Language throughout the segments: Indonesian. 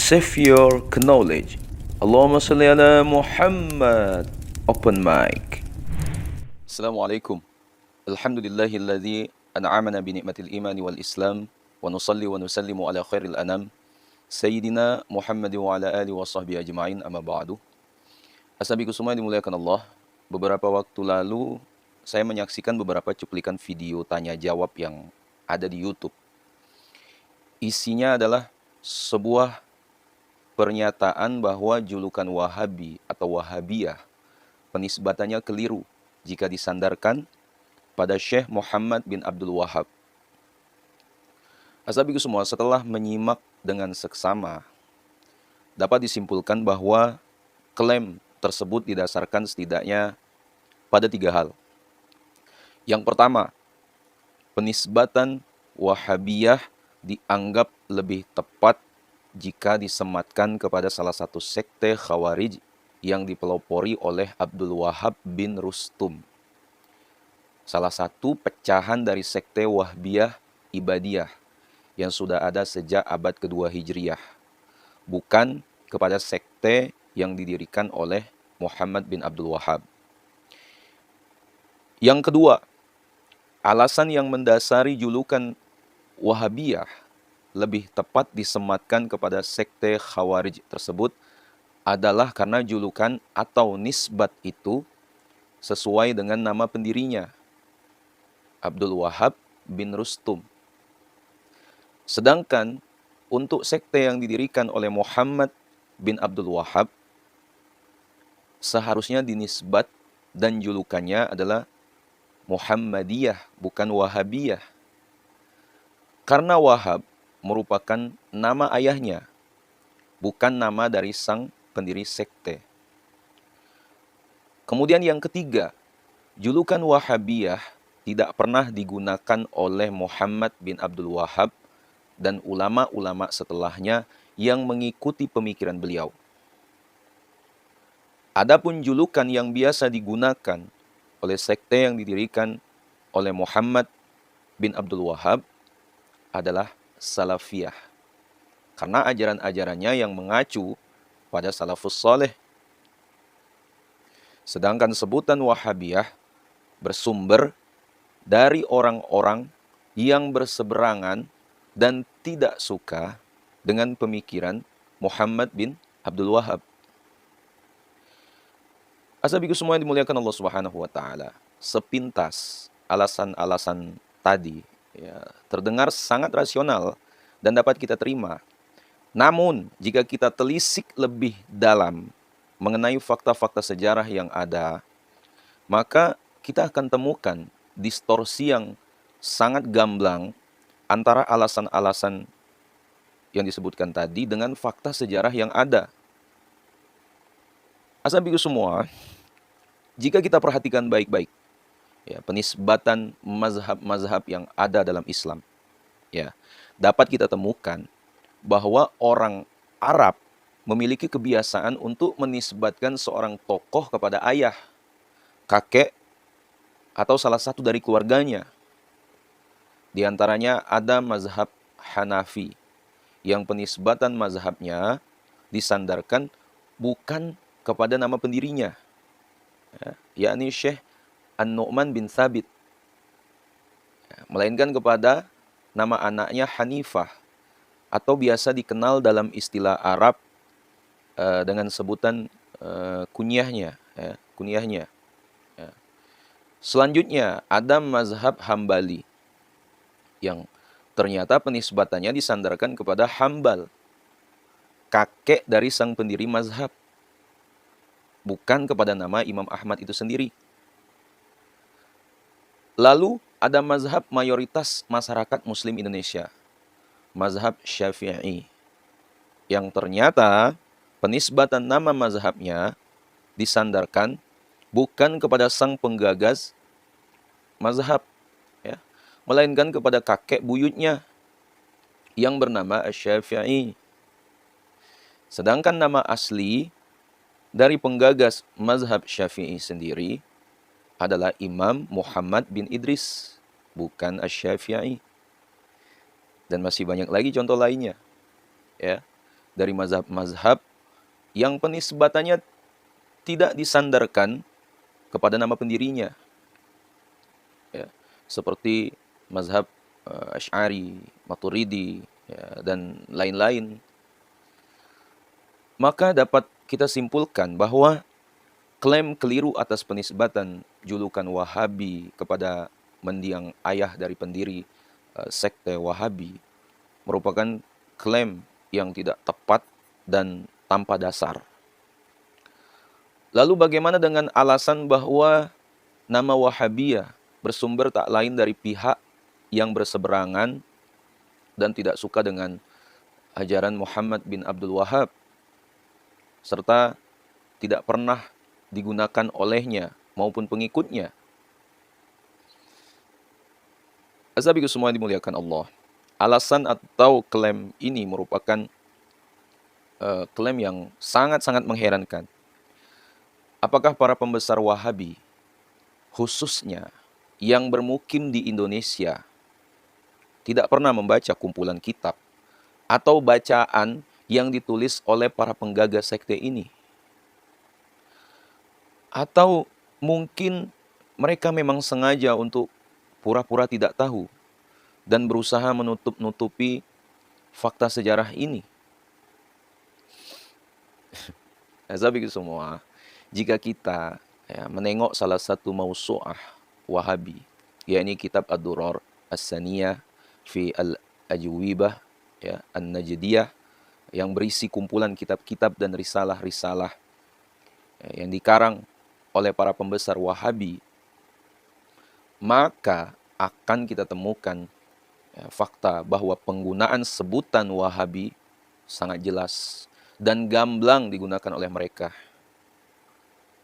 Save your knowledge. Allahumma salli ala Muhammad. Open mic. Assalamualaikum. Alhamdulillahilladzi an'amana bi ni'matil imani wal islam wa nusalli wa nusallimu ala khairil anam Sayyidina Muhammad wa ala alihi wa sahbihi ajma'in, amma ba'du. Ashabiku semua yang dimuliakan Allah, beberapa waktu lalu saya menyaksikan beberapa cuplikan video tanya jawab yang ada di YouTube. Isinya adalah sebuah pernyataan bahwa julukan Wahabi atau Wahabiyah penisbatannya keliru jika disandarkan pada Syekh Muhammad bin Abdul Wahab. Ashabiku semua, setelah menyimak dengan seksama, dapat disimpulkan bahwa klaim tersebut didasarkan setidaknya pada 3 hal. Yang pertama, penisbatan Wahabiyah dianggap lebih tepat jika disematkan kepada salah satu sekte Khawarij yang dipelopori oleh Abdul Wahab bin Rustum, salah satu pecahan dari sekte Wahbiyah Ibadiyah yang sudah ada sejak abad kedua Hijriyah, bukan kepada sekte yang didirikan oleh Muhammad bin Abdul Wahab. Yang kedua, alasan yang mendasari julukan Wahabiyah lebih tepat disematkan kepada sekte Khawarij tersebut adalah karena julukan atau nisbat itu sesuai dengan nama pendirinya, Abdul Wahab bin Rustum. Sedangkan untuk sekte yang didirikan oleh Muhammad bin Abdul Wahab, seharusnya dinisbat dan julukannya adalah Muhammadiyah, bukan Wahabiyah. Karena Wahab merupakan nama ayahnya, bukan nama dari sang pendiri sekte. Kemudian yang ketiga, julukan Wahabiyah tidak pernah digunakan oleh Muhammad bin Abdul Wahab dan ulama-ulama setelahnya yang mengikuti pemikiran beliau. Adapun julukan yang biasa digunakan oleh sekte yang didirikan oleh Muhammad bin Abdul Wahab adalah Salafiyah, karena ajaran-ajarannya yang mengacu pada salafus saleh. Sedangkan sebutan Wahabiyah bersumber dari orang-orang yang berseberangan dan tidak suka dengan pemikiran Muhammad bin Abdul Wahab. Ashabiku semua yang dimuliakan Allah Subhanahu wa taala, sepintas alasan-alasan tadi terdengar sangat rasional dan dapat kita terima. Namun, jika kita telisik lebih dalam mengenai fakta-fakta sejarah yang ada, maka kita akan temukan distorsi yang sangat gamblang antara alasan-alasan yang disebutkan tadi dengan fakta sejarah yang ada. Ashabiku semua, jika kita perhatikan baik-baik, penisbatan mazhab-mazhab yang ada dalam Islam, dapat kita temukan bahwa orang Arab memiliki kebiasaan untuk menisbatkan seorang tokoh kepada ayah, kakek, atau salah satu dari keluarganya. Di antaranya ada mazhab Hanafi, yang penisbatan mazhabnya disandarkan bukan kepada nama pendirinya, yakni Syekh An-Nu'man bin Thabit, melainkan kepada nama anaknya Hanifah, atau biasa dikenal dalam istilah Arab dengan sebutan kunyahnya. Selanjutnya ada mazhab Hambali, yang ternyata penisbatannya disandarkan kepada Hambal, kakek dari sang pendiri mazhab, bukan kepada nama Imam Ahmad itu sendiri. Lalu ada mazhab mayoritas masyarakat Muslim Indonesia, mazhab Syafi'i, yang ternyata penisbatan nama mazhabnya disandarkan bukan kepada sang penggagas mazhab, melainkan kepada kakek buyutnya yang bernama Asy-Syafi'i. Sedangkan nama asli dari penggagas mazhab Syafi'i sendiri adalah Imam Muhammad bin Idris, bukan Asy-Syafi'i. Dan masih banyak lagi contoh lainnya. dari mazhab-mazhab yang penisbatannya tidak disandarkan kepada nama pendirinya, ya, seperti mazhab Asy'ari, Maturidi, ya, dan lain-lain. Maka dapat kita simpulkan bahwa klaim keliru atas penisbatan julukan Wahabi kepada mendiang ayah dari pendiri sekte Wahabi merupakan klaim yang tidak tepat dan tanpa dasar. Lalu bagaimana dengan alasan bahwa nama Wahabiyah bersumber tak lain dari pihak yang berseberangan dan tidak suka dengan ajaran Muhammad bin Abdul Wahab, serta tidak pernah digunakan olehnya maupun pengikutnya? Azabiku semua dimuliakan Allah. Alasan atau klaim ini merupakan klaim yang sangat-sangat mengherankan. Apakah para pembesar Wahabi, khususnya yang bermukim di Indonesia, tidak pernah membaca kumpulan kitab atau bacaan yang ditulis oleh para penggagas sekte ini? Atau mungkin mereka memang sengaja untuk pura-pura tidak tahu dan berusaha menutup-nutupi fakta sejarah ini? Azabiku semua, jika kita menengok salah satu mausu'ah Wahabi, yakni kitab Ad-Durar As-Saniyah fi Al-Ajwibah, ya, An-Najdiyah, yang berisi kumpulan kitab-kitab dan risalah-risalah yang dikarang oleh para pembesar Wahabi, maka akan kita temukan fakta bahwa penggunaan sebutan Wahabi sangat jelas dan gamblang digunakan oleh mereka,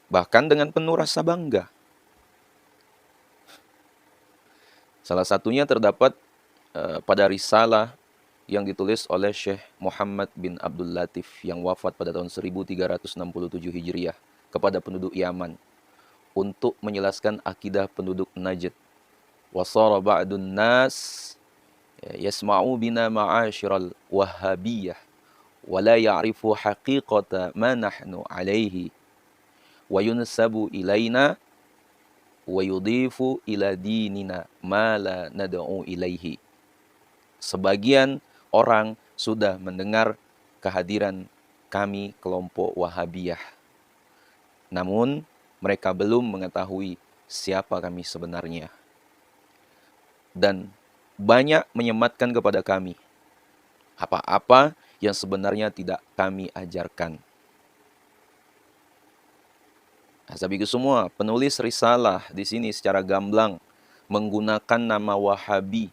bahkan dengan penuh rasa bangga. Salah satunya terdapat pada risalah yang ditulis oleh Syekh Muhammad bin Abdul Latif yang wafat pada tahun 1367 Hijriah kepada penduduk Yaman untuk menjelaskan akidah penduduk Najd. Wasara ba'dun nas yasma'u bina ma'asyiral Wahhabiyah wa la ya'rifu haqiqata ma nahnu alaihi wa yunsabu ilaina wa yudhifu ila dinina ma la nad'u ilaihi. Sebagian orang sudah mendengar kehadiran kami kelompok Wahabiyah, namun mereka belum mengetahui siapa kami sebenarnya, dan banyak menyematkan kepada kami apa-apa yang sebenarnya tidak kami ajarkan. Azabiku semua, penulis risalah di sini secara gamblang menggunakan nama Wahabi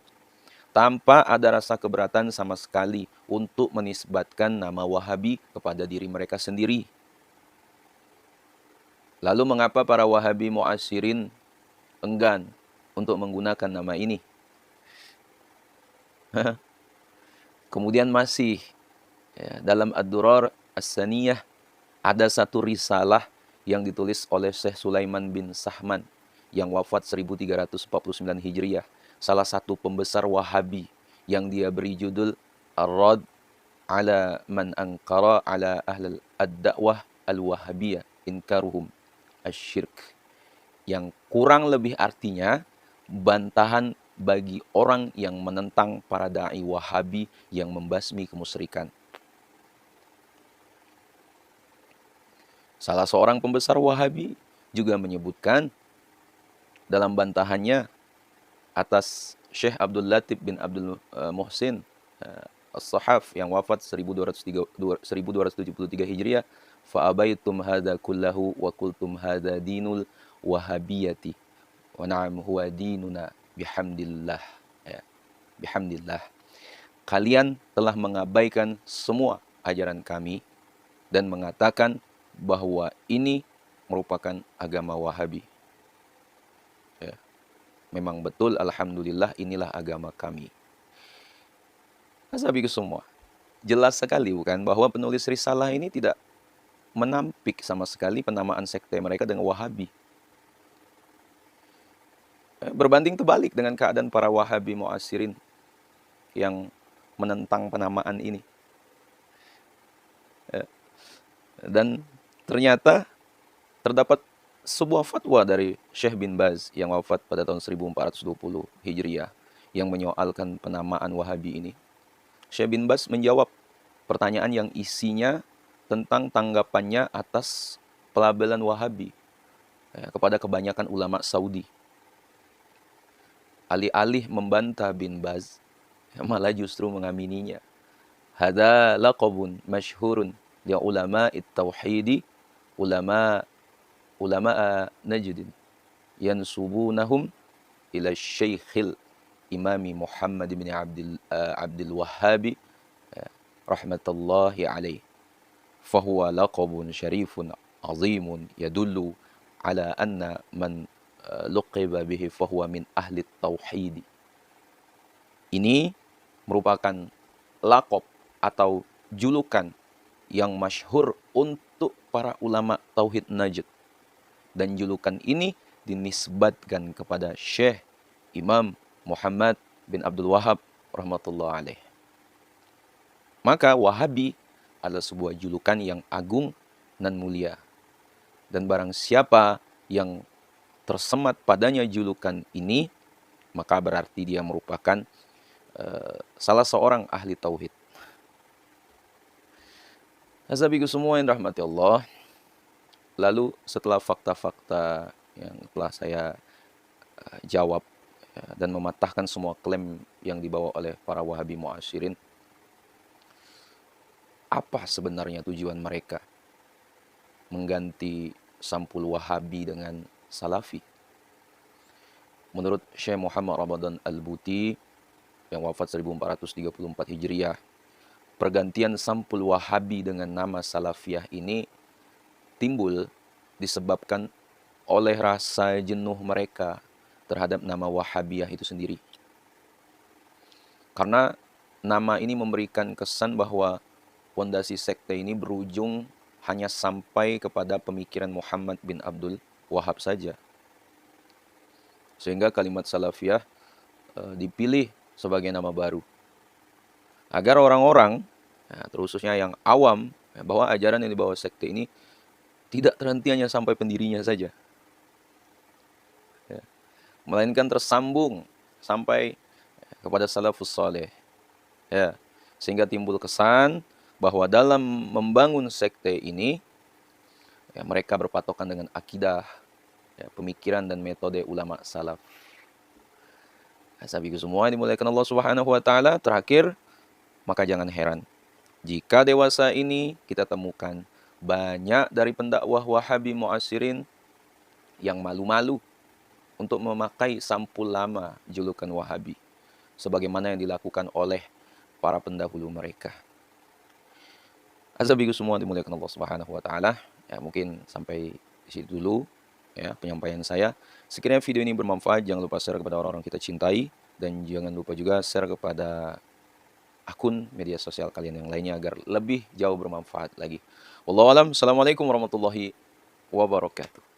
tanpa ada rasa keberatan sama sekali untuk menisbatkan nama Wahabi kepada diri mereka sendiri. Lalu mengapa para Wahabi mu'asyirin enggan untuk menggunakan nama ini? Kemudian masih dalam Ad-Durar As-Saniyah ada satu risalah yang ditulis oleh Syekh Sulaiman bin Sahman yang wafat 1349 Hijriah, salah satu pembesar Wahabi, yang dia beri judul Ar-Rad ala man ankara ala ahlul ad-da'wah al-wahabiyah inkaruhum asyirk, yang kurang lebih artinya bantahan bagi orang yang menentang para da'i Wahabi yang membasmi kemusyrikan. Salah seorang pembesar Wahabi juga menyebutkan dalam bantahannya atas Syekh Abdul Latif bin Abdul Muhsin As-Sahaf yang wafat 1273 Hijriah, fa'abaitum hadza kullahu wa qultum hadza dinul wahabiyati wa na'am huwa dinuna bihamdillah, ya, bihamdillah. Kalian telah mengabaikan semua ajaran kami dan mengatakan bahwa ini merupakan agama Wahabi. Ya, memang betul, alhamdulillah, inilah agama kami. Azabiku semua, jelas sekali bukan bahwa penulis risalah ini tidak menampik sama sekali penamaan sekte mereka dengan Wahabi. Berbanding terbalik dengan keadaan para Wahabi mu'asyirin yang menentang penamaan ini. Dan ternyata terdapat sebuah fatwa dari Syekh bin Baz yang wafat pada tahun 1420 Hijriah yang menyoalkan penamaan Wahabi ini. Syekh bin Baz menjawab pertanyaan yang isinya tentang tanggapannya atas pelabelan Wahabi kepada kebanyakan ulama Saudi. Alih-alih membantah bin Baz, malah justru mengamininya. Hada laqabun masyhurun li ulama at-tauhidi ulama Najdin yansubunahum ila Syekhil Imami Muhammad bin Abdul Wahhabi rahmatullahi alaih. Fahuwa laqabun syarifun azimun yadullu ala anna man luqiba bihi fahuwa min ahli tauhid. Ini merupakan lakob atau julukan yang masyhur untuk para ulama tauhid Najd. Dan julukan ini dinisbatkan kepada Syekh Imam Muhammad bin Abdul Wahhab rahmatullah alaih. Maka Wahabi adalah sebuah julukan yang agung dan mulia. Dan barang siapa yang tersemat padanya julukan ini, maka berarti dia merupakan salah seorang ahli tauhid. Azabiku semua yang rahmati Allah. Lalu setelah fakta-fakta yang telah saya jawab dan mematahkan semua klaim yang dibawa oleh para Wahabi mu'asyirin, apa sebenarnya tujuan mereka mengganti sampul Wahabi dengan Salafi? Menurut Syekh Muhammad Ramadan Al-Buti yang wafat 1434 Hijriah, pergantian sampul Wahabi dengan nama Salafiyah ini timbul disebabkan oleh rasa jenuh mereka terhadap nama Wahabiyah itu sendiri. Karena nama ini memberikan kesan bahwa fondasi sekte ini berujung hanya sampai kepada pemikiran Muhammad bin Abdul Wahhab saja. Sehingga kalimat Salafiyah dipilih sebagai nama baru. Agar orang-orang, terkhususnya yang awam, bahwa ajaran yang dibawa sekte ini tidak terhenti hanya sampai pendirinya saja, melainkan tersambung sampai kepada salafus saleh. Sehingga timbul kesan bahwa dalam membangun sekte ini, mereka berpatokan dengan akidah, pemikiran dan metode ulama salaf. Sahabatku semua dimuliakan Allah Subhanahu wa taala, terakhir, maka jangan heran jika dewasa ini kita temukan banyak dari pendakwah Wahabi mu'asyirin yang malu-malu untuk memakai sampul lama julukan Wahabi sebagaimana yang dilakukan oleh para pendahulu mereka. Azabiku semua dimuliakan Allah Subhanahu wa taala. Mungkin sampai di situ dulu penyampaian saya. Sekiranya video ini bermanfaat, jangan lupa share kepada orang-orang kita cintai dan jangan lupa juga share kepada akun media sosial kalian yang lainnya agar lebih jauh bermanfaat lagi. Wallahu alam. Assalamualaikum warahmatullahi wabarakatuh.